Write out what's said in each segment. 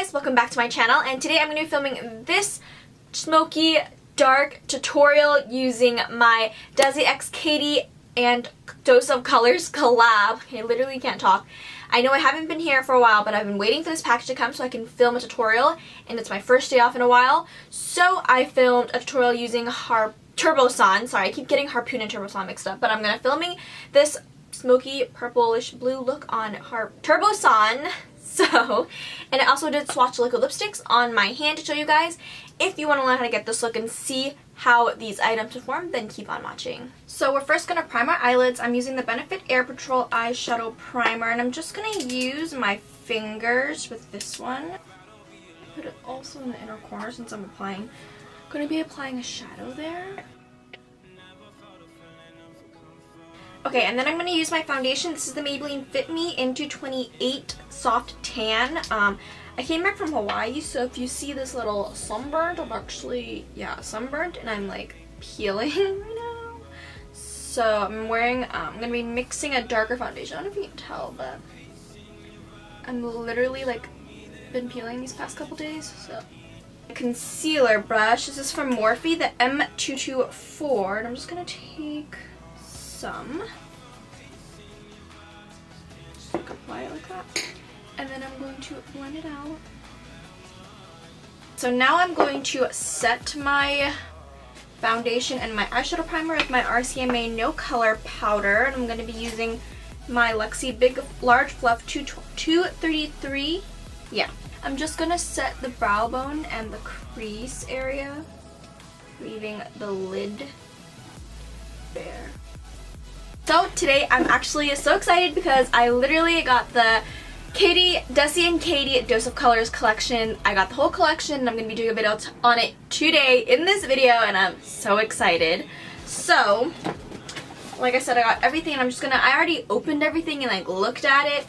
guys, welcome back to my channel, and today I'm going to be filming this smoky dark tutorial using my Desi x Katy and Dose of Colors collab. I literally can't talk. I know I haven't been here for a while, but I've been waiting for this package to come so I can film a tutorial, and it's my first day off in a while. So I filmed a tutorial using Turbosan. Sorry, I keep getting Harpoon and Turbosan mixed up, but I'm going to be filming this smoky purplish blue look on Turbosan. So, and I also did swatch liquid lipsticks on my hand to show you guys. If you want to learn how to get this look and see how these items perform, then keep on watching. So we're first going to prime our eyelids. I'm using the Benefit Air Patrol Eyeshadow Primer, and I'm just going to use my fingers with this one. Put it also in the inner corner since I'm going to be applying a shadow there. Okay, and then I'm going to use my foundation. This is the Maybelline Fit Me Into 28 Soft Tan. I came back from Hawaii, so if you see this little sunburn, I'm actually, sunburnt, and I'm like peeling right now. So I'm wearing, I'm going to be mixing a darker foundation. I don't know if you can tell, but I'm literally like been peeling these past couple days, so. Concealer brush. This is from Morphe, the M224, and I'm just going to take some. Just apply it like that. And then I'm going to blend it out. So now I'm going to set my foundation and my eyeshadow primer with my RCMA No Color Powder. And I'm going to be using my Luxie Big Large Fluff 233. Yeah. I'm just going to set the brow bone and the crease area, leaving the lid bare. So today I'm actually so excited because I literally got the Desi and Katy Dose of Colors collection. I got the whole collection, and I'm going to be doing a video on it today in this video, and I'm so excited. So, like I said, I got everything, and I already opened everything and like looked at it,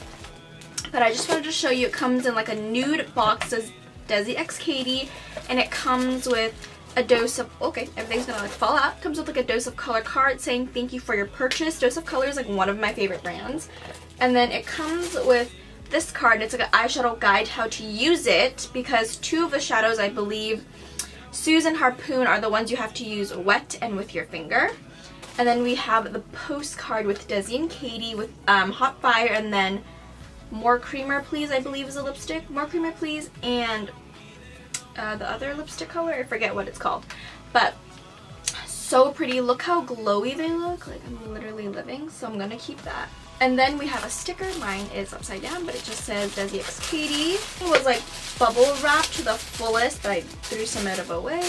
but I just wanted to show you it comes in like a nude box. It says Desi x Katy, and it comes with a dose of, okay, everything's gonna like fall out. It comes with like a Dose of Color card saying thank you for your purchase. Dose of Color is like one of my favorite brands. And then it comes with this card. It's like an eyeshadow guide how to use it, because two of the shadows, I believe, Suze and Harpoon, are the ones you have to use wet and with your finger. And then we have the postcard with Desi and Katy with Hot Fire, and then More Creamer Please, I believe is a lipstick. More Creamer Please, and the other lipstick color, I forget what it's called, but so pretty. Look how glowy they look, like I'm literally living, so I'm gonna keep that. And then we have a sticker. Mine is upside down, but it just says Desi x Katy. It was like bubble wrapped to the fullest, but I threw some of it away,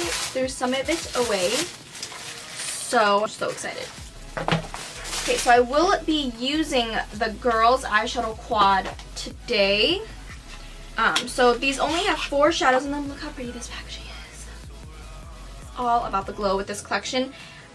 so I'm so excited. Okay, so I will be using the girls eyeshadow quad today. So these only have 4 shadows, and then look how pretty this packaging is. It's all about the glow with this collection.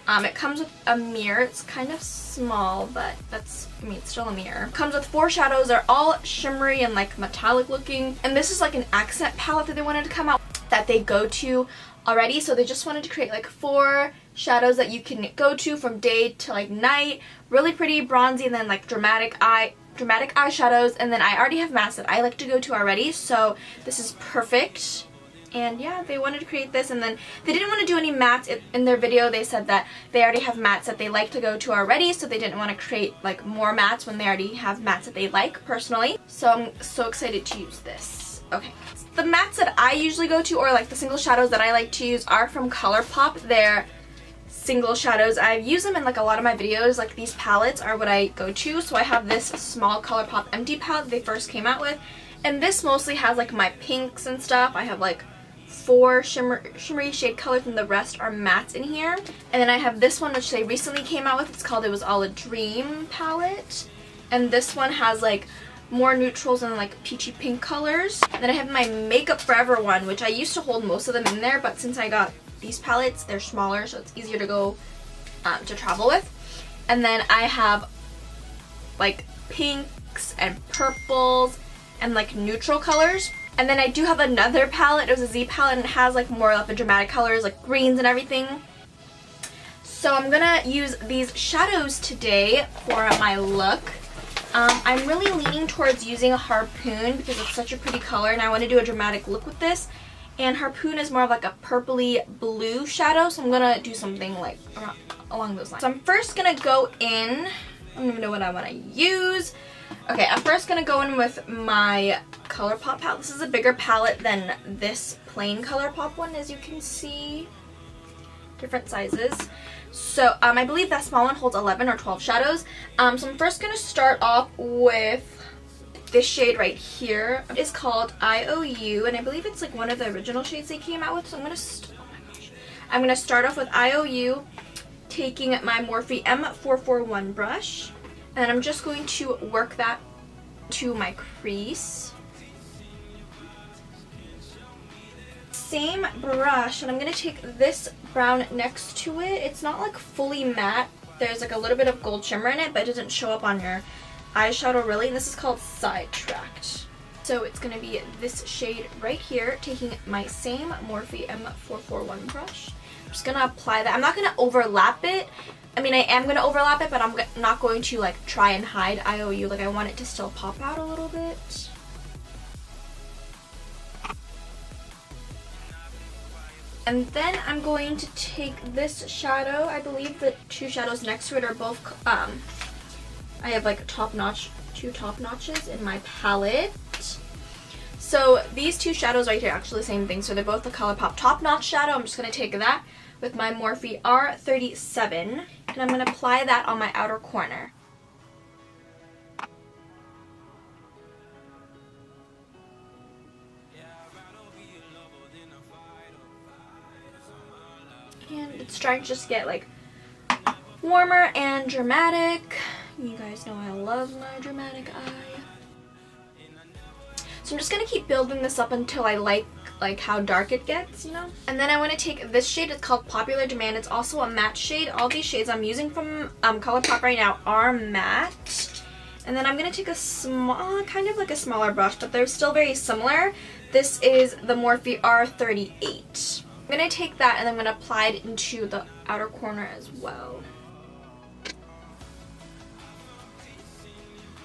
It comes with a mirror. It's kind of small, but it's still a mirror. It comes with 4 shadows. They're all shimmery and like metallic looking. And this is like an accent palette that they wanted to come out that they go to already. So they just wanted to create like 4 shadows that you can go to from day to like night. Really pretty, bronzy, and then like dramatic eyeshadows. And then I already have mattes that I like to go to already, so this is perfect. And yeah, they wanted to create this, and then they didn't want to do any mattes in their video. They said that they already have mattes that they like to go to already, so they didn't want to create like more mattes when they already have mattes that they like personally. So I'm so excited to use this. Okay, the mattes that I usually go to, or like the single shadows that I like to use, are from ColourPop. They're single shadows. I've used them in like a lot of my videos. Like these palettes are what I go to. So I have this small ColourPop empty palette they first came out with, and this mostly has like my pinks and stuff. I have like 4 shimmery shade colors, and the rest are mattes in here. And then I have this one, which they recently came out with. It's called It Was All a Dream palette, and this one has like more neutrals and like peachy pink colors. And then I have my Makeup Forever one, which I used to hold most of them in there, but since I got these palettes, they're smaller, so it's easier to go to travel with. And then I have like pinks and purples and like neutral colors. And then I do have another palette. It was a Z palette, and it has like more of the dramatic colors, like greens and everything. So I'm gonna use these shadows today for my look. I'm really leaning towards using a Harpoon because it's such a pretty color and I want to do a dramatic look with this. And Harpoon is more of like a purpley blue shadow, so I'm going to do something like along those lines. So I'm first going to go in, I don't even know what I want to use. Okay, I'm first going to go in with my ColourPop palette. This is a bigger palette than this plain ColourPop one, as you can see. Different sizes. So I believe that small one holds 11 or 12 shadows. So I'm first going to start off with this shade right here. It is called IOU, and I believe it's like one of the original shades they came out with. So I'm going to start off with IOU, taking my Morphe M441 brush, and I'm just going to work that to my crease. Same brush, and I'm going to take this brown next to it. It's not like fully matte. There's like a little bit of gold shimmer in it, but it doesn't show up on your eyeshadow really. This is called Sidetracked. So it's going to be this shade right here, taking my same Morphe M441 brush. I'm just going to apply that. I'm not going to overlap it. I mean, I am going to overlap it, but I'm not going to like try and hide IOU. Like, I want it to still pop out a little bit. And then I'm going to take this shadow. I believe the two shadows next to it are both, I have like two top notches in my palette. So these two shadows right here are actually the same thing. So they're both the ColourPop top notch shadow. I'm just going to take that with my Morphe R37, and I'm going to apply that on my outer corner. And it's trying to just get like warmer and dramatic. You guys know I love my dramatic eye. So I'm just going to keep building this up until I like how dark it gets, you know? And then I want to take this shade. It's called Popular Demand. It's also a matte shade. All these shades I'm using from ColourPop right now are matte. And then I'm going to take a small, kind of like a smaller brush, but they're still very similar. This is the Morphe R38. I'm going to take that and I'm going to apply it into the outer corner as well.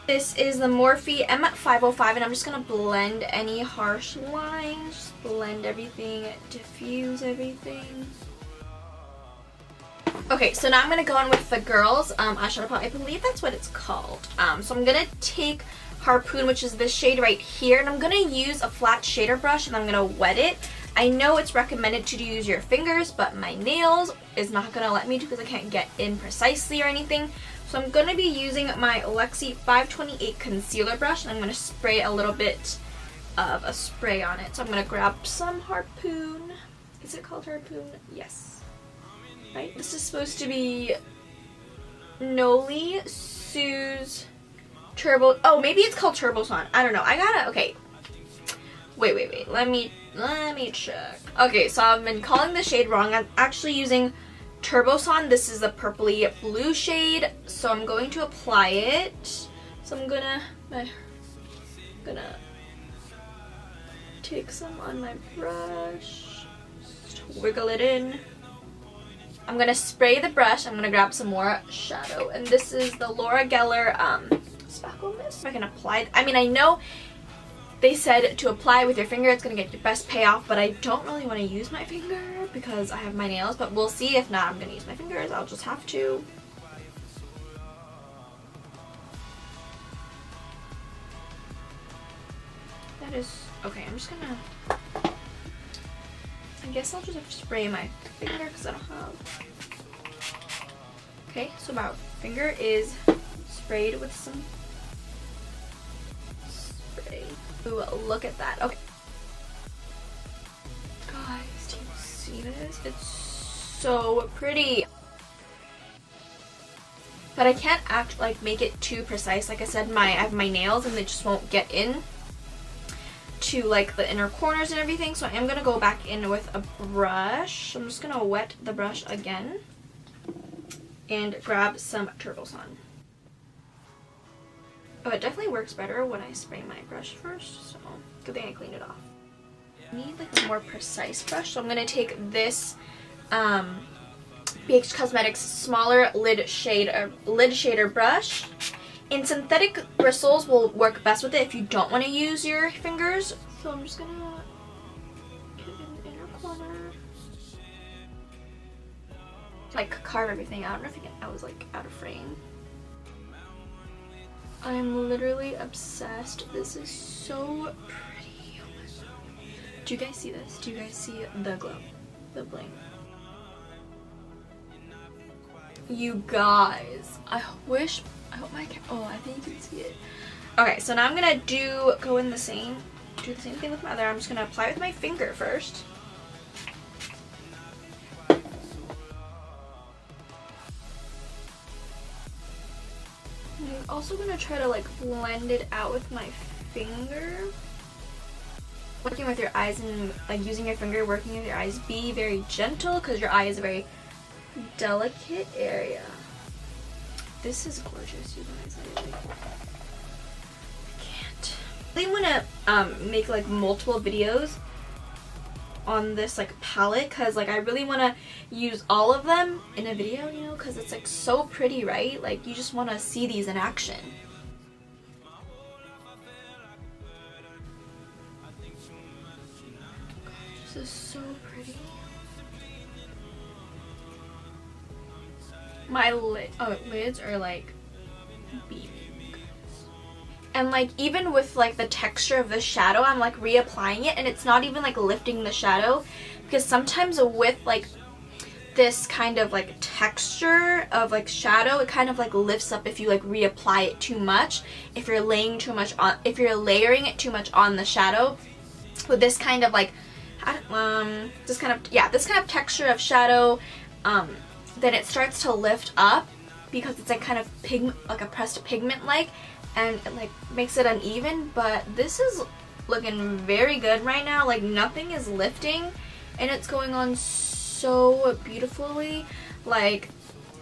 This is the Morphe M505, and I'm just going to blend any harsh lines, just blend everything, diffuse everything. Okay, so now I'm going to go in with the girls eyeshadow palette. I believe that's what it's called. So I'm going to take Harpoon, which is this shade right here, and I'm going to use a flat shader brush and I'm going to wet it. I know it's recommended to use your fingers, but my nails is not going to let me because I can't get in precisely or anything. So I'm going to be using my Lexi 528 concealer brush, and I'm going to spray a little bit of a spray on it. So I'm going to grab some Harpoon. Is it called Harpoon? Yes. Right? This is supposed to be Noli Sue's Turbo. Oh, maybe it's called Turbosan. I don't know. I gotta. Okay. Wait. Let me check. Okay, so I've been calling the shade wrong. I'm actually using Turbosan. This is the purpley blue shade. So I'm going to apply it. So I'm gonna take some on my brush. Just wiggle it in. I'm gonna spray the brush. I'm gonna grab some more shadow, and this is the Laura Geller Spackle Mist. I can apply. I mean, I know they said to apply with your finger, it's going to get your best payoff, but I don't really want to use my finger because I have my nails, but we'll see. If not, I'm going to use my fingers. I'll just have to. That is, okay, I'm just going to, I guess I'll just have to spray my finger because I don't have. Okay, so my finger is sprayed with some spray. Ooh, look at that. Okay. Guys, do you see this? It's so pretty. But I can't make it too precise. Like I said, I have my nails and they just won't get in to like the inner corners and everything. So I am going to go back in with a brush. I'm just going to wet the brush again and grab some Turbosan. Oh, it definitely works better when I spray my brush first, so good thing I cleaned it off. I need like a more precise brush, so I'm going to take this BH Cosmetics smaller lid shader brush, And synthetic bristles will work best with it if you don't want to use your fingers. So I'm just gonna get in the inner corner. Like carve everything out. I don't know if I was like out of frame. I'm literally obsessed. This is so pretty. Oh my god. Do you guys see this? Do you guys see the glow? The bling? You guys, I hope my camera, oh, I think you can see it. Okay, so now I'm gonna do the same thing with my other. I'm just gonna apply it with my finger first. I'm also gonna try to like blend it out with my finger. Working with your eyes and like using your finger, working with your eyes, be very gentle because your eye is a very delicate area. This is gorgeous, you guys. I can't. I really want to make like multiple videos on this like palette because like I really want to use all of them in a video, you know, because it's like so pretty, right? Like you just want to see these in action. God, this is so pretty. My lids are like beaming. And like even with like the texture of the shadow, I'm like reapplying it and it's not even like lifting the shadow, because sometimes with like this kind of like texture of like shadow, it kind of like lifts up if you like reapply it too much. If you're layering it too much on the shadow. With this kind of like this kind of texture of shadow, then it starts to lift up because it's like kind of like a pressed pigment like, and it like makes it uneven. But this is looking very good right now. Like nothing is lifting and it's going on so beautifully. Like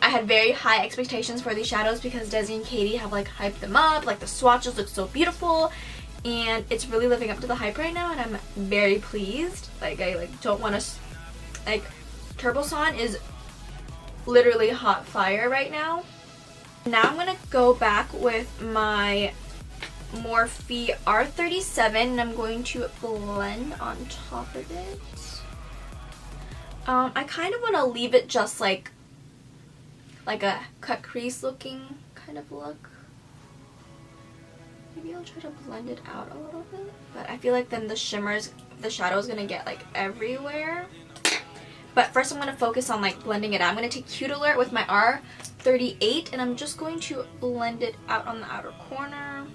I had very high expectations for these shadows because Desi and Katy have like hyped them up. Like the swatches look so beautiful and it's really living up to the hype right now and I'm very pleased. Like I like don't want to like Turbosan is literally hot fire right now. Now I'm gonna go back with my Morphe R37 and I'm going to blend on top of it. I kind of want to leave it just like a cut crease looking kind of look. Maybe I'll try to blend it out a little bit, but I feel like then the shadow is gonna get like everywhere. But first I'm going to focus on like blending it out. I'm going to take Cute Alert with my R38 and I'm just going to blend it out on the outer corner.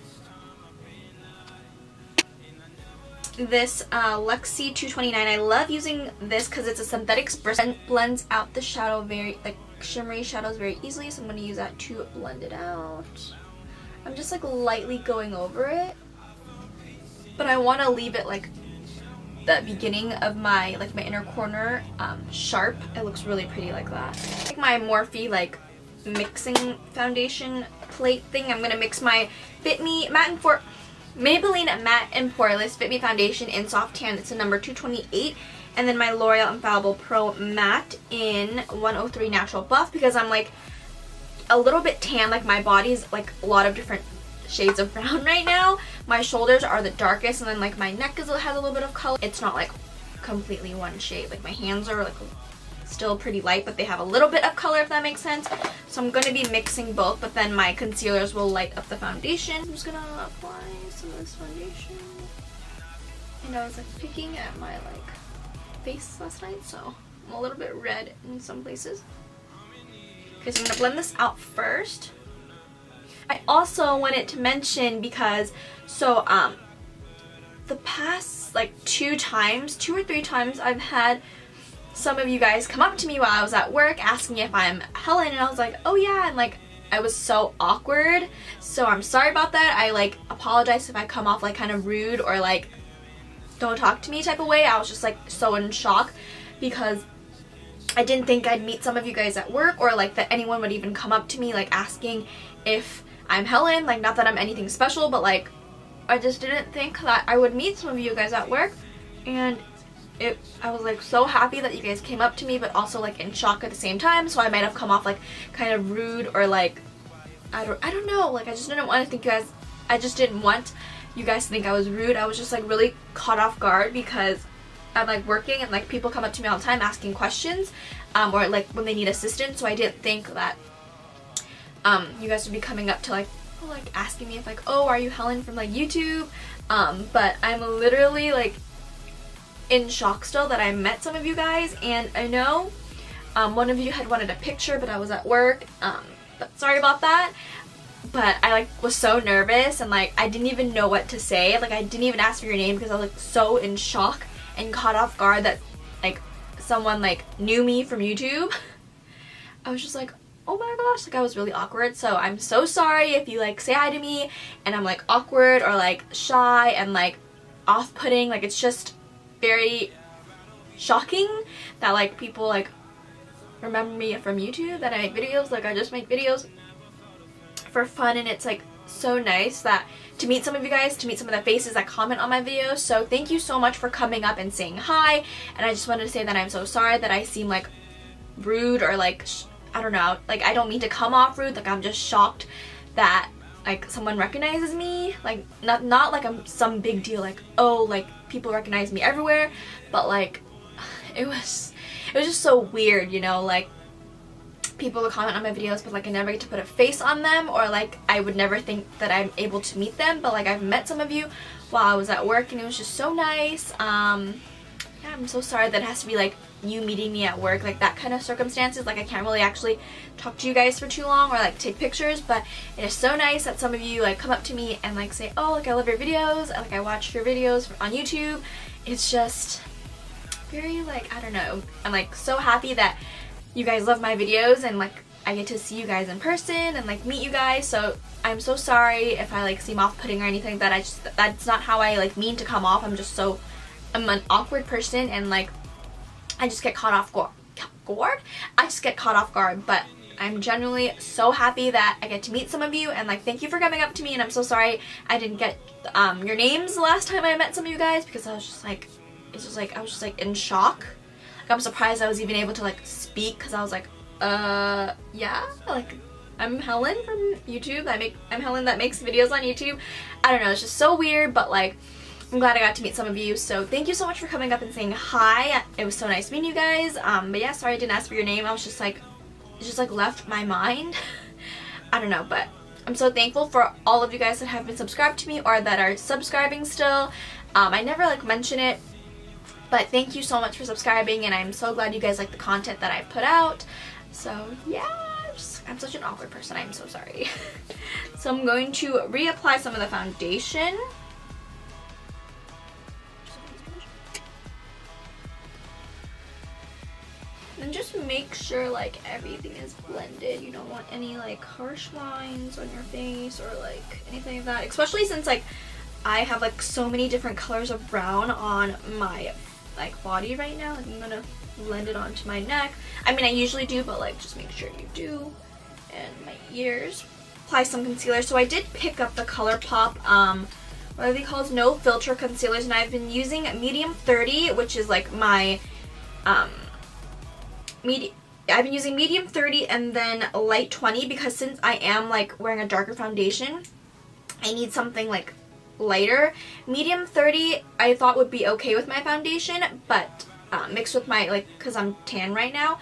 This Luxie 229, I love using this because it's a synthetic bristle and blends out the shadow very, like shimmery shadows very easily. So I'm going to use that to blend it out. I'm just like lightly going over it. But I want to leave it like the beginning of my my inner corner sharp. It looks really pretty like that. Like my Morphe like mixing foundation plate thing, I'm gonna mix my Maybelline Matte and Poreless Fit Me Foundation in Soft Tan. It's a number 228, and then my L'Oreal Infallible Pro Matte in 103 Natural Buff because I'm like a little bit tan. Like my body's like a lot of different shades of brown right now. My shoulders are the darkest and then like my neck has a little bit of color. It's not like completely one shade. Like my hands are like still pretty light but they have a little bit of color, if that makes sense. So I'm going to be mixing both, but then my concealers will light up the foundation. I'm just going to apply some of this foundation. And I was like picking at my like face last night, so I'm a little bit red in some places. Okay, so I'm going to blend this out first. I also wanted to mention because the past like 2 or 3 times I've had some of you guys come up to me while I was at work asking if I'm Helen, and I was like, oh yeah, and like I was so awkward, so I'm sorry about that. I like apologize if I come off like kind of rude or like don't talk to me type of way. I was just like so in shock because I didn't think I'd meet some of you guys at work or like that anyone would even come up to me like asking if I'm Helen. Like not that I'm anything special, but like I just didn't think that I would meet some of you guys at work, and I was like so happy that you guys came up to me but also like in shock at the same time, so I might have come off like kind of rude or like I don't know, like I just didn't want to think you guys, I just didn't want you guys to think I was rude. I was just like really caught off guard because I'm like working and like people come up to me all the time asking questions or like when they need assistance, so I didn't think that you guys would be coming up to like asking me if like, oh, are you Helen from like YouTube? But I'm literally like in shock still that I met some of you guys, and I know one of you had wanted a picture but I was at work, but sorry about that. But I like was so nervous and like I didn't even know what to say. Like I didn't even ask for your name because I was like so in shock and caught off guard that like someone like knew me from YouTube. I was just like, oh my gosh, like I was really awkward. So I'm so sorry if you like say hi to me and I'm like awkward or like shy and like off-putting. Like it's just very shocking that like people like remember me from YouTube, that I make videos. Like I just make videos for fun, and it's like so nice that to meet some of you guys, to meet some of the faces that comment on my videos. So thank you so much for coming up and saying hi, and I just wanted to say that I'm so sorry that I seem like rude or like I don't know, like I don't mean to come off rude. Like I'm just shocked that like someone recognizes me, like not like I'm some big deal, like oh like people recognize me everywhere, but like it was just so weird, you know, like people would comment on my videos but like I never get to put a face on them, or like I would never think that I'm able to meet them, but like I've met some of you while I was at work and it was just so nice. Yeah, I'm so sorry that it has to be like you meeting me at work, like that kind of circumstances. Like I can't really actually talk to you guys for too long or like take pictures, but it is so nice that some of you like come up to me and like say, oh like I love your videos, like I watch your videos on YouTube. It's just very like, I don't know, I'm like so happy that you guys love my videos and like I get to see you guys in person and like meet you guys. So I'm so sorry if I like seem off-putting or anything. That that's not how I like mean to come off. I'm an awkward person and like I just get caught off guard. I just get caught off guard, but I'm genuinely so happy that I get to meet some of you, and like thank you for coming up to me. And I'm so sorry I didn't get your names the last time I met some of you guys because I was just like, it's just like I was just like in shock. Like I'm surprised I was even able to like speak because I was like, yeah, like I'm Helen from YouTube. I'm Helen that makes videos on YouTube. I don't know, it's just so weird, but like I'm glad I got to meet some of you. So thank you so much for coming up and saying hi. It was so nice meeting you guys. But yeah, sorry I didn't ask for your name. I was just like, it just like left my mind. I don't know, but I'm so thankful for all of you guys that have been subscribed to me or that are subscribing still. I never like mention it, but thank you so much for subscribing, and I'm so glad you guys like the content that I put out. So yeah, I'm such an awkward person. I'm so sorry. So I'm going to reapply some of the foundation. And just make sure like everything is blended. You don't want any like harsh lines on your face or like anything like that. Especially since like I have like so many different colors of brown on my like body right now. Like I'm gonna blend it onto my neck. I mean I usually do, but like just make sure you do. And my ears. Apply some concealer. So I did pick up the ColourPop what are they called? No Filter concealers, and I've been using medium 30, which is like my I've been using medium 30 and then light 20 because since I am like wearing a darker foundation, I need something like lighter. Medium 30 I thought would be okay with my foundation, but mixed with my like, because I'm tan right now,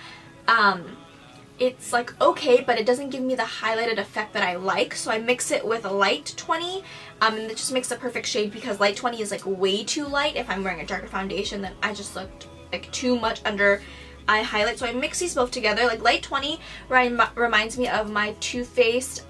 it's like okay, but it doesn't give me the highlighted effect that I like, so I mix it with a light 20, and it just makes a perfect shade because light 20 is like way too light. If I'm wearing a darker foundation, then I just looked like too much under eye highlight, so I mix these both together. Like light 20 reminds me of my Too Faced,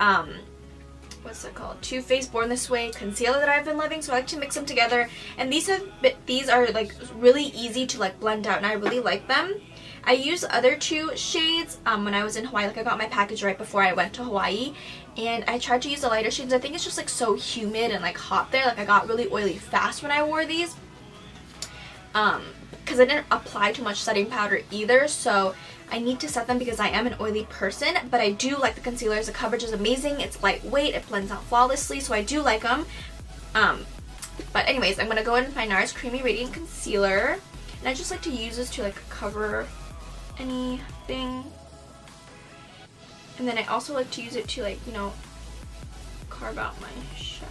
what's it called? Too Faced Born This Way concealer that I've been loving, so I like to mix them together. And these are like really easy to like blend out, and I really like them. I used other two shades when I was in Hawaii. Like I got my package right before I went to Hawaii, and I tried to use the lighter shades. I think it's just like so humid and like hot there. Like I got really oily fast when I wore these. Because I didn't apply too much setting powder either, so I need to set them because I am an oily person, but I do like the concealers. The coverage is amazing, it's lightweight, it blends out flawlessly, so I do like them. But anyways, I'm going to go in with my Nars Creamy Radiant Concealer, and I just like to use this to like cover anything. And then I also like to use it to like, you know, carve out my shadow.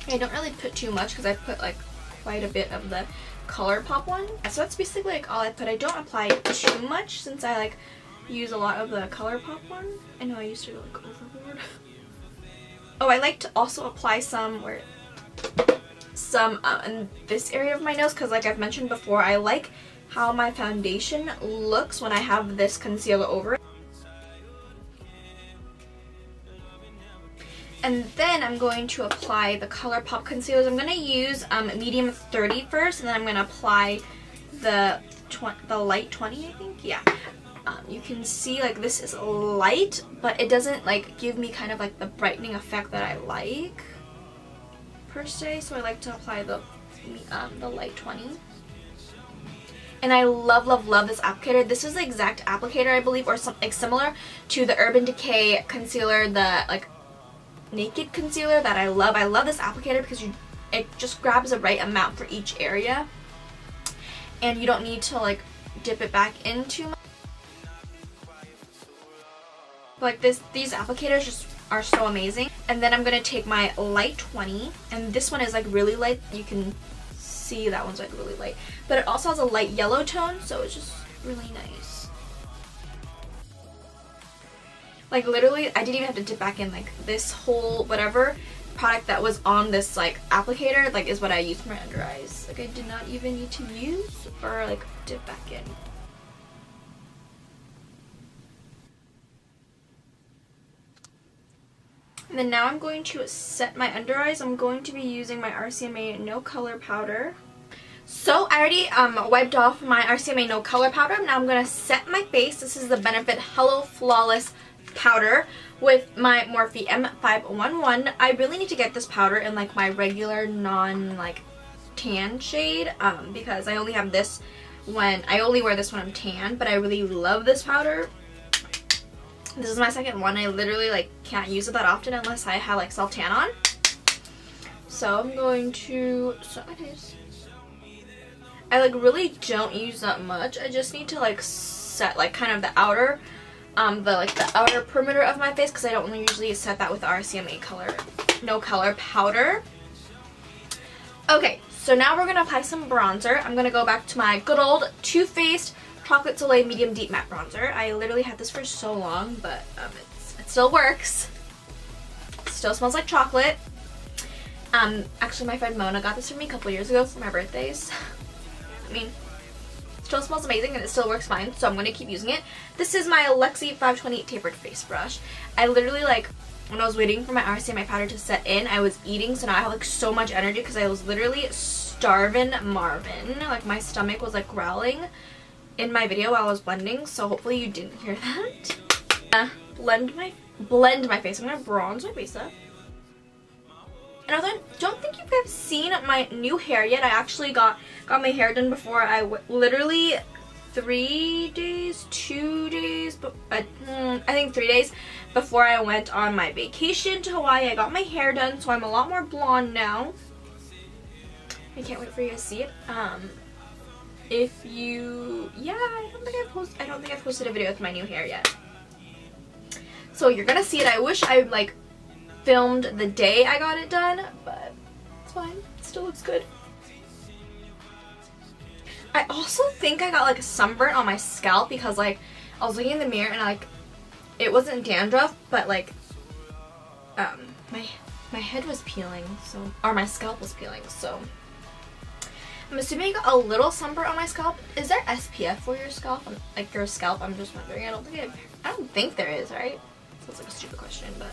I don't really put too much because I put like quite a bit of the ColourPop one. So that's basically like all I put. I don't apply too much since I like use a lot of the ColourPop one. I know I used to go like overboard. Oh, I like to also apply some in this area of my nose because like I've mentioned before, I like how my foundation looks when I have this concealer over it. And then I'm going to apply the ColourPop concealers. I'm going to use medium 30 first, and then I'm going to apply the light 20, I think. Yeah. You can see like this is light, but it doesn't like give me kind of like the brightening effect that I like per se. So I like to apply the light 20. And I love, love, love this applicator. This is the exact applicator, I believe, or something similar to the Urban Decay concealer, the like naked concealer that I love. I love this applicator because it just grabs the right amount for each area, and you don't need to like dip it back in too much. Like these applicators just are so amazing. And then I'm gonna take my light 20, and this one is like really light. You can see that one's like really light, but it also has a light yellow tone, so it's just really nice. Like literally, I didn't even have to dip back in. Like this whole whatever product that was on this like applicator like is what I used for my under eyes. Like I did not even need to use or like dip back in. And then now I'm going to set my under eyes. I'm going to be using my RCMA No Color Powder. So I already wiped off my RCMA No Color Powder. Now I'm going to set my face. This is the Benefit Hello Flawless Powder with my Morphe M511. I really need to get this powder in like my regular non like tan shade because I only have this when I only wear this when I'm tan, but I really love this powder. This is my second one. I literally like can't use it that often unless I have like self tan on. So I'm going to set my face. I like really don't use that much. I just need to like set like kind of the outer the outer perimeter of my face because I don't usually set that with RCMA No Color Powder. Okay, so now we're gonna apply some bronzer. I'm gonna go back to my good old Too Faced Chocolate Soleil Medium Deep Matte Bronzer. I literally had this for so long, but it still works. It still smells like chocolate. Actually my friend Mona got this for me a couple years ago for my birthdays. I mean, it still smells amazing and it still works fine, so I'm going to keep using it. This is my Lexi 528 Tapered Face Brush. I literally like, when I was waiting for my RCMA powder to set in, I was eating, so now I have like so much energy because I was literally starving Marvin. Like my stomach was like growling in my video while I was blending, so hopefully you didn't hear that. Blend my face. I'm gonna bronze my face up. And I don't think you guys seen my new hair yet. I actually got my hair done before literally 3 days, 2 days, but I think 3 days before I went on my vacation to Hawaii. I got my hair done, so I'm a lot more blonde now. I can't wait for you to see it. If you, yeah, I don't think I've posted a video with my new hair yet. So you're gonna see it. I wish I like filmed the day I got it done, but it's fine. It still looks good. I also think I got like a sunburn on my scalp because like I was looking in the mirror and it wasn't dandruff, but like my head was peeling, so, or my scalp was peeling, so I'm assuming I got a little sunburn on my scalp. Is there SPF for your scalp? Like your scalp? I'm just wondering. I don't think there is, right? That's like a stupid question, but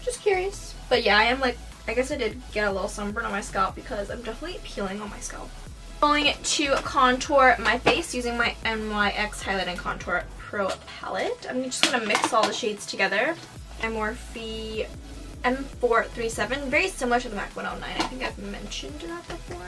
just curious. But yeah, I am like, I guess I did get a little sunburn on my scalp because I'm definitely peeling on my scalp. I'm going to contour my face using my NYX Highlight and Contour Pro palette. I'm just going to mix all the shades together. My Morphe M437, very similar to the MAC 109. I think I've mentioned that before.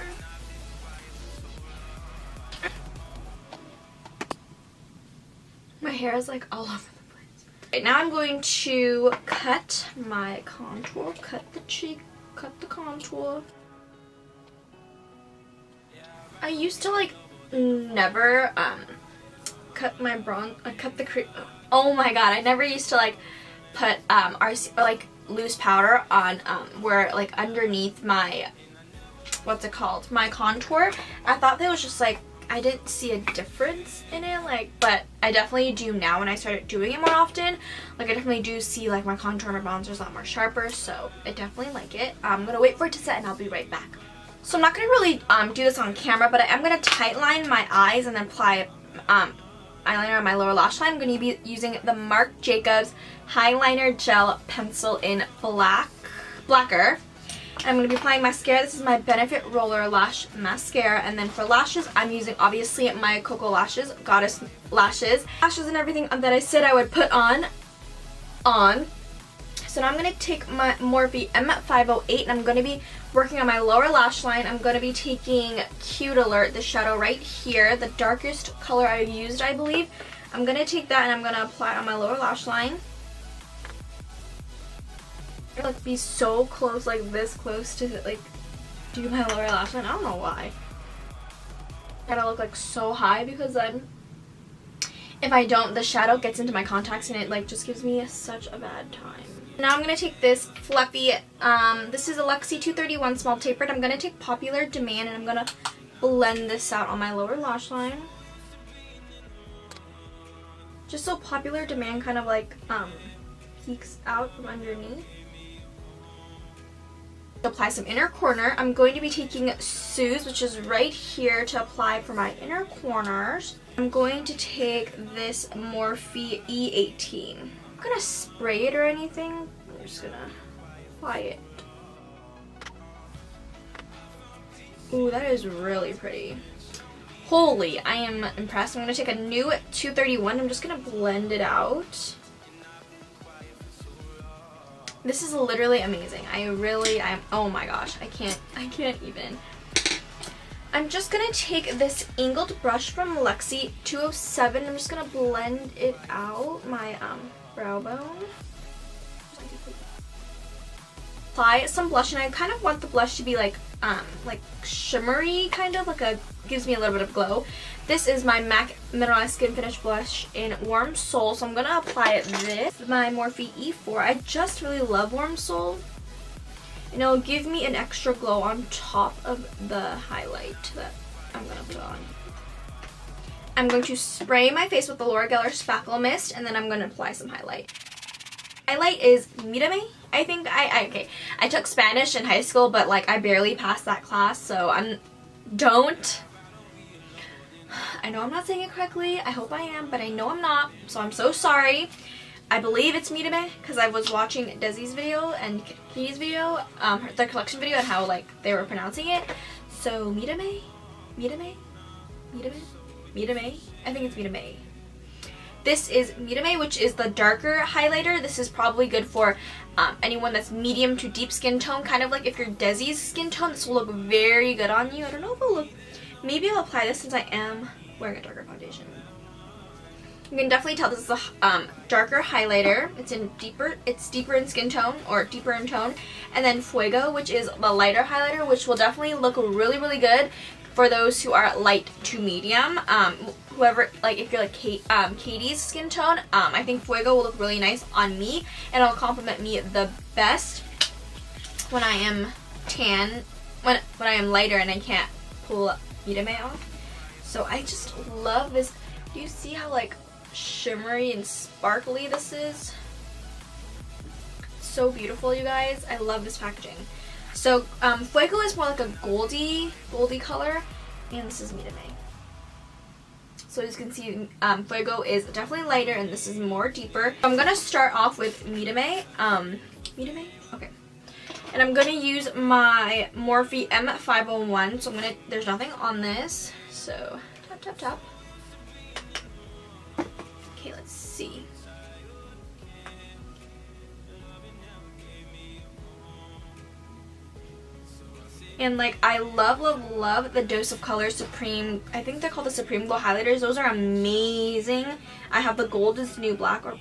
My hair is like all over the place. Right, now I'm going to cut my contour, cut the cheek, cut the contour. I used to like never cut my cut the crease. Oh my god, I never used to like put like loose powder on where like underneath my, what's it called, my contour. I thought that was just like, I didn't see a difference in it, like, but I definitely do now when I started doing it more often. Like, I definitely do see like my contour and my bronzer is a lot more sharper, so I definitely like it. I'm gonna wait for it to set and I'll be right back. So I'm not gonna really do this on camera, but I am gonna tight line my eyes and then apply eyeliner on my lower lash line. I'm gonna be using the Marc Jacobs Highliner Gel Pencil in Blacquer. I'm going to be applying mascara. This is my Benefit Roller Lash Mascara. And then for lashes, I'm using obviously my KoKo lashes, Goddess lashes. Lashes and everything that I said I would put on. So now I'm going to take my Morphe M508 and I'm going to be working on my lower lash line. I'm going to be taking Cute Alert, the shadow right here, the darkest color I used, I believe. I'm going to take that and I'm going to apply it on my lower lash line. Like be so close, like this close to like do my lower lash line. I don't know why. Gotta look like so high because then if I don't, the shadow gets into my contacts and it like just gives me such a bad time. Now I'm gonna take this fluffy, this is a Luxie 231 small tapered. I'm gonna take Popular Demand and I'm gonna blend this out on my lower lash line. Just so Popular Demand kind of like peeks out from underneath. Apply some inner corner. I'm going to be taking Sue's, which is right here, to apply for my inner corners. I'm going to take this Morphe E18. I'm not gonna spray it or anything. I'm just gonna apply it. Ooh, that is really pretty. Holy, I am impressed. I'm gonna take a new 231. I'm just gonna blend it out. This is literally amazing. I'm, oh my gosh, I can't even. I'm just gonna take this angled brush from Luxie 207. I'm just gonna blend it out, my brow bone. Apply some blush, and I kind of want the blush to be like shimmery, kind of like gives me a little bit of glow. This is my MAC Mineralize Skinfinish blush in Warm Soul, so I'm gonna apply this. My Morphe E4. I just really love Warm Soul, and it'll give me an extra glow on top of the highlight that I'm gonna put on. I'm going to spray my face with the Laura Geller Spackle Mist, and then I'm gonna apply some highlight. Highlight is Mirame. I think I took Spanish in high school, but like I barely passed that class, so I know I'm not saying it correctly. I hope I am, but I know I'm not, so I'm so sorry. I believe it's Mirame because I was watching Desi's video and Katy's video, their collection video, and how like they were pronouncing it. So Mirame. I think it's Mirame. This is Mirame, which is the darker highlighter. This is probably good for anyone that's medium to deep skin tone. Kind of like if you're Desi's skin tone, this will look very good on you. I don't know if it'll look, maybe I'll apply this since I am wearing a darker foundation. You can definitely tell this is a darker highlighter. It's deeper in skin tone, or deeper in tone. And then Fuego, which is the lighter highlighter, which will definitely look really, really good for those who are light to medium. Whoever, like if you're like Katy's skin tone, I think Fuego will look really nice on me, and it'll complement me the best when I am tan, when I am lighter and I can't pull Mirame off. So I just love this. Do you see how like shimmery and sparkly this is? So beautiful, you guys. I love this packaging. So Fuego is more like a goldy color, and this is Mirame. So as you can see, Fuego is definitely lighter, and this is more deeper. I'm gonna start off with Mirame. Mirame? Okay. And I'm gonna use my Morphe M501. So there's nothing on this. So tap. Okay, let's see. And like I love the Dose of Color Supreme, I think they're called the Supreme Glow highlighters. Those are amazing. I have the Gold is the New Black, or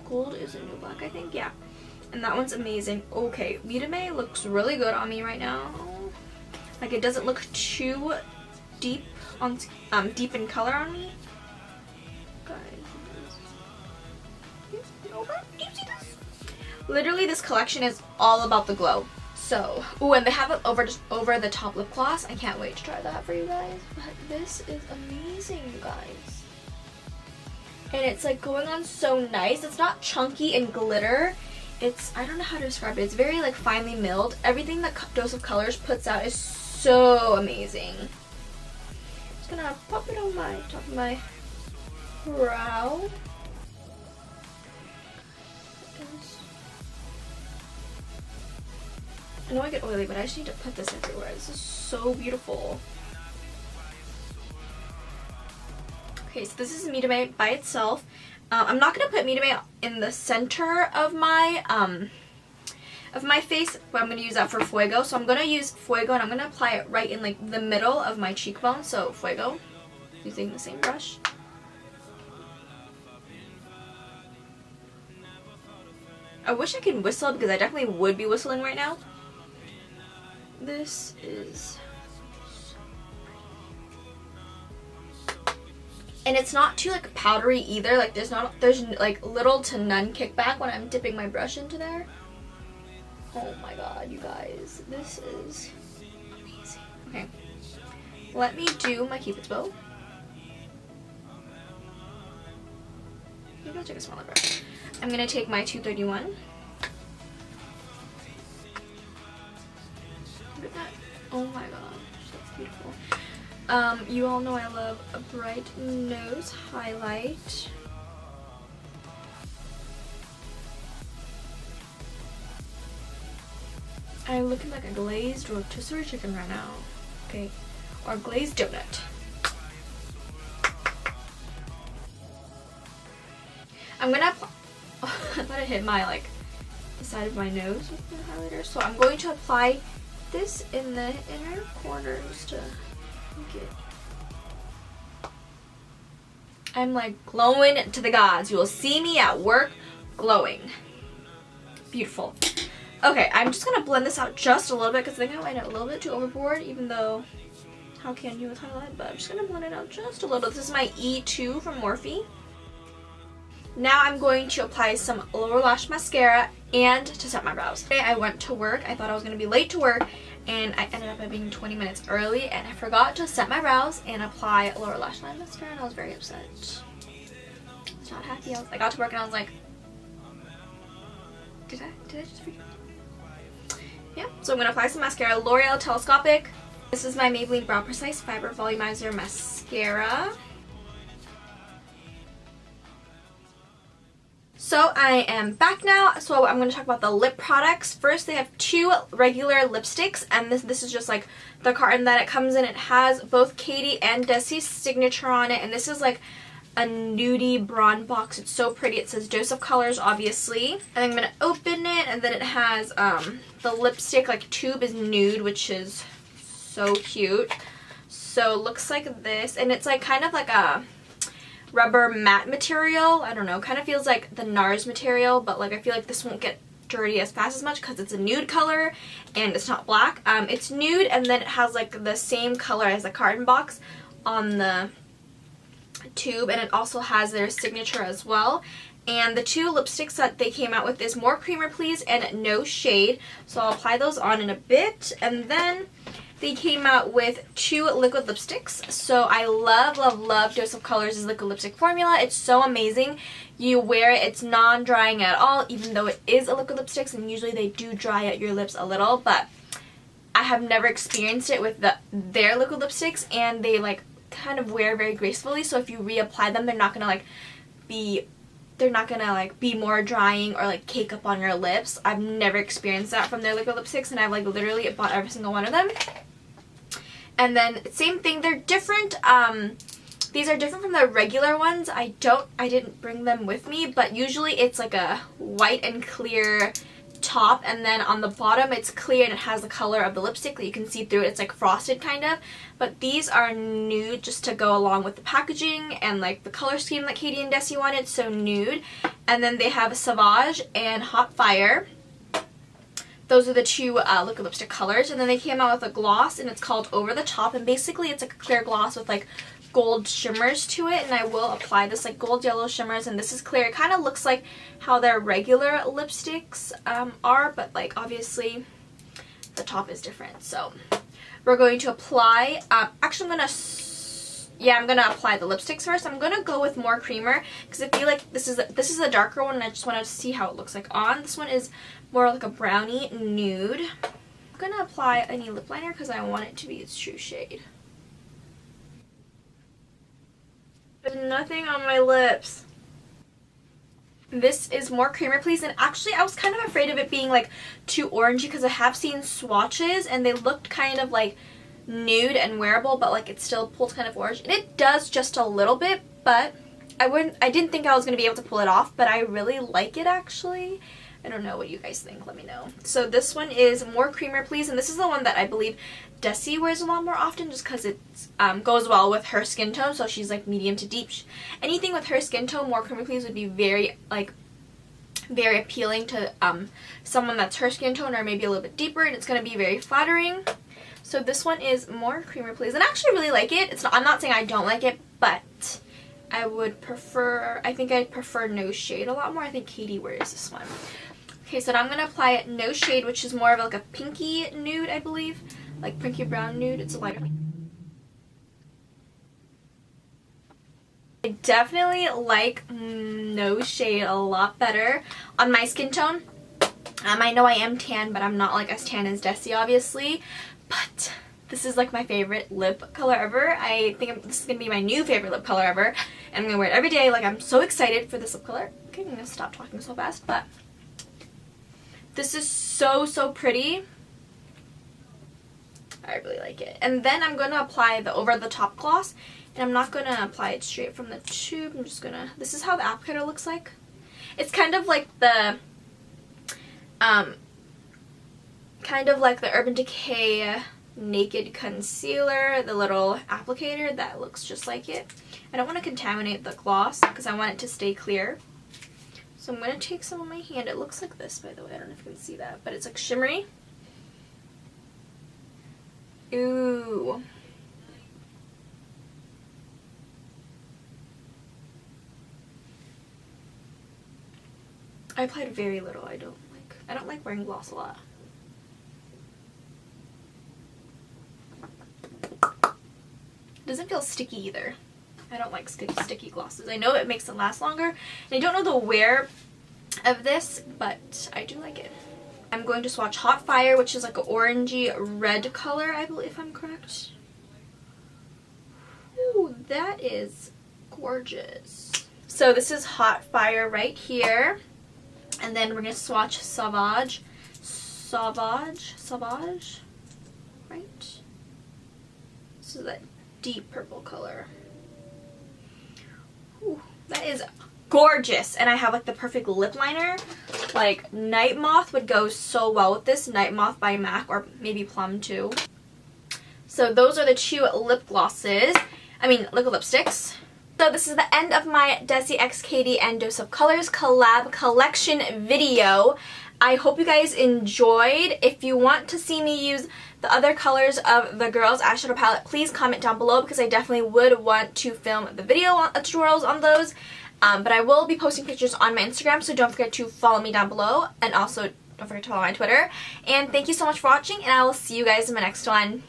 Gold is the New Black, I think, yeah. And that one's amazing. Okay, Mirame looks really good on me right now. Like it doesn't look too deep on deep in color on me. Guys, do you see this? Literally, this collection is all about the glow. So, ooh, and they have an over the top lip gloss. I can't wait to try that for you guys. But this is amazing, you guys. And it's like going on so nice. It's not chunky and glitter. It's, I don't know how to describe it. It's very like finely milled. Everything that Dose of Colors puts out is so amazing. Just gonna pop it on my top of my brow. I know I get oily, but I just need to put this everywhere. This is so beautiful. Okay, so this is Mirame by itself. I'm not gonna put Mirame in the center of my face, but I'm gonna use that for Fuego. So I'm gonna use Fuego and I'm gonna apply it right in like the middle of my cheekbone. So Fuego, using the same brush. I wish I could whistle because I definitely would be whistling right now. This is so pretty. And it's not too like powdery either. Like there's like little to none kickback when I'm dipping my brush into there. Oh my god, you guys. This is amazing. Okay. Let me do my Cupid's bow. Maybe I'll take a smaller brush. I'm gonna take my 231. Look at that. Oh my gosh, that's beautiful. You all know I love a bright nose highlight. I'm looking like a glazed rotisserie chicken right now. Okay, or glazed donut. I'm gonna apply. I thought it hit my like the side of my nose with the highlighter. So I'm going to apply this in the inner corners to make it. I'm like glowing to the gods. You will see me at work glowing. Beautiful. Okay, I'm just gonna blend this out just a little bit because I think I went a little bit too overboard, even though how can you with highlight? But I'm just gonna blend it out just a little. This is my E2 from Morphe. Now I'm going to apply some lower lash mascara and to set my brows. Today I went to work. I thought I was going to be late to work and I ended up being 20 minutes early and I forgot to set my brows and apply lower lash line mascara and I was very upset. I was not happy. I got to work and I was like, did I just forget? Yeah, so I'm going to apply some mascara. L'Oreal Telescopic. This is my Maybelline Brow Precise Fiber Volumizer Mascara. So I am back now, so I'm going to talk about the lip products. First, they have two regular lipsticks, and this is just like the carton that it comes in. It has both Katy and Desi's signature on it, and this is like a nudie bronze box. It's so pretty. It says Dose of Colors, obviously. And I'm going to open it, and then it has the lipstick like tube is nude, which is so cute. So it looks like this, and it's like kind of like a rubber matte material. I don't know, kind of feels like the Nars material, but like I feel like this won't get dirty as fast as much because it's a nude color and it's not black. It's nude and then it has like the same color as the carton box on the tube, and it also has their signature as well. And the two lipsticks that they came out with is More Creamer Please and No Shade. So I'll apply those on in a bit. And then they came out with two liquid lipsticks. So I love, love, love Dose of Colors' liquid lipstick formula. It's so amazing. You wear it, it's non-drying at all, even though it is a liquid lipstick, and usually they do dry out your lips a little, but I have never experienced it with their liquid lipsticks, and they like kind of wear very gracefully. So if you reapply them, they're not gonna be more drying or like cake up on your lips. I've never experienced that from their liquid lipsticks, and I've like literally bought every single one of them. And then same thing, they're different. These are different from the regular ones. I didn't bring them with me, but usually it's like a white and clear top, and then on the bottom it's clear and it has the color of the lipstick that you can see through it. It's like frosted kind of, but these are nude just to go along with the packaging and like the color scheme that Katy and Desi wanted, so nude. And then they have Sauvage and Hot Fire. Those are the two liquid lipstick colors. And then they came out with a gloss, and it's called Over the Top, and basically it's like a clear gloss with like gold shimmers to it, and I will apply this like gold yellow shimmers, and this is clear. It kind of looks like how their regular lipsticks are, but like obviously the top is different. So we're going to apply, actually I'm gonna apply the lipsticks first. I'm gonna go with more creamer because I feel like this is a darker one, and I just want to see how it looks like on. This one is more like a brownie nude. I'm gonna apply any lip liner because I want it to be its true shade. There's nothing on my lips. This is more creamer, please. And actually, I was kind of afraid of it being like too orangey because I have seen swatches and they looked kind of like nude and wearable, but like it still pulls kind of orange. And it does just a little bit, but I didn't think I was going to be able to pull it off, but I really like it actually. I don't know what you guys think. Let me know. So this one is more creamer, please. And this is the one that I believe Desi wears a lot more often just because it goes well with her skin tone. So she's like medium to deep. Anything with her skin tone, more creamer, please would be very appealing to someone that's her skin tone or maybe a little bit deeper, and it's going to be very flattering. So this one is more creamer, please. And I actually really like it. I'm not saying I don't like it, but I think I'd prefer No Shade a lot more. I think Katy wears this one. Okay, so now I'm going to apply No Shade, which is more of like a pinky nude, I believe. Like pinky brown nude. It's a lighter. I definitely like No Shade a lot better on my skin tone. I know I am tan, but I'm not like as tan as Desi, obviously. But this is like my favorite lip color ever. I think this is going to be my new favorite lip color ever. And I'm going to wear it every day. Like, I'm so excited for this lip color. Okay, I'm going to stop talking so fast, but this is so, so pretty. I really like it. And then I'm going to apply the over-the-top gloss. And I'm not going to apply it straight from the tube. I'm just going to... This is how the applicator looks like. It's kind of like the... Urban Decay Naked Concealer, the little applicator that looks just like it. I don't want to contaminate the gloss because I want it to stay clear. So I'm going to take some on my hand. It looks like this, by the way. I don't know if you can see that, but it's like shimmery. Ooh. I applied very little. I don't like wearing gloss a lot. It doesn't feel sticky either. I don't like sticky glosses. I know it makes it last longer. And I don't know the wear of this, but I do like it. I'm going to swatch Hot Fire, which is like an orangey red color, I believe, if I'm correct. Ooh, that is gorgeous. So this is Hot Fire right here. And then we're going to swatch Sauvage. Sauvage? Right? This is that deep purple color. Ooh, that is gorgeous. And I have like the perfect lip liner. Like Night Moth would go so well with this. Night Moth by MAC, or maybe Plum too. So those are the two lip glosses. Liquid lipsticks. So this is the end of my Desi x Katy and Dose of Colors collab collection video. I hope you guys enjoyed. If you want to see me use the other colors of the girls' eyeshadow palette, please comment down below because I definitely would want to film the video tutorials on those. But I will be posting pictures on my Instagram, so don't forget to follow me down below. And also, don't forget to follow my Twitter. And thank you so much for watching, and I will see you guys in my next one.